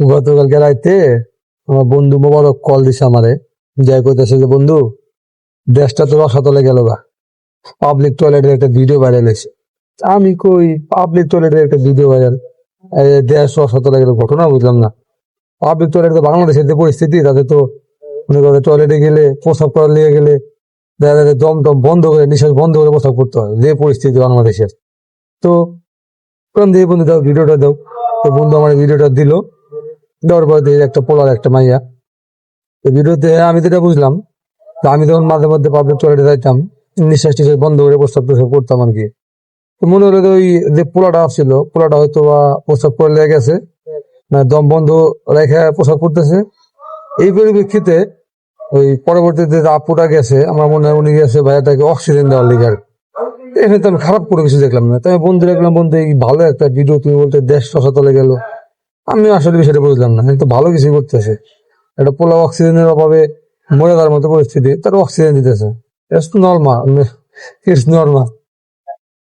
গতকালকে রাইতে আমার বন্ধু মোবারক কল দিছে আমারে, যাই কইতেছে যে বন্ধু দেশটা তো রসাতলে গেল গা, পাবলিক টয়লেটের একটা ভিডিও ভাইরাল হয়েছে। আমি কই পাবলিক টয়লেটের একটা ভিডিও ভাইরাল, দেশ রসাতলে গেল, ঘটনা বুঝলাম না। পাবলিক টয়লেট তো বাংলাদেশের যে পরিস্থিতি, তাতে তো মনে করে টয়লেটে গেলে, প্রস্রাব করার লেগে গেলে দেখা যায় যে দম টম বন্ধ করে, নিঃশ্বাস বন্ধ করে প্রস্রাব করতে হয়, যে পরিস্থিতি বাংলাদেশের। তো কোন দিয়ে বন্ধু দাও ভিডিওটা দাও, তো বন্ধু আমার ভিডিওটা দিল। দেওয়ার পর দেখি একটা পোলার একটা মাইয়া। তো ভিডিওতে আমি যেটা বুঝলাম, তো আমি তখন মাঝে মধ্যে পাবলিক টয়লেটে যাইতাম, নিঃশ্বাস টিশ্বাস বন্ধ করে প্রস্রাব টস্রাব করতাম আর কি। তো মনে হলো যে ওই যে পোলাটা আসছিল, পোলাটা হয়তো বা প্রস্রাব করে লেগে গেছে, মানে দম বন্ধ রেখে প্রস্রাব করতেছে। এই পরিপ্রেক্ষিতে ওই পরবর্তীতে যে আপুটা গেছে, আমার মনে হয় উনি গেছে ভাইয়াটাকে অক্সিজেন দেওয়ার লিগে আর কি। এখানে তো আমি খারাপ কোনো কিছু দেখলাম না, তাই বন্ধু দেখলাম বন্ধু এই ভালো একটা ভিডিও, তুমি বলতে দেশ রসাতলে গেল। আমি আসলে বিষয়টা বুঝলাম না, কিন্তু ভালো কিছু করতেছে। একটা পোলা অক্সিজেনের অভাবে মরে যাওয়ার মতো পরিস্থিতি, তার অক্সিজেন দিতেছে। It's normal, it's normal.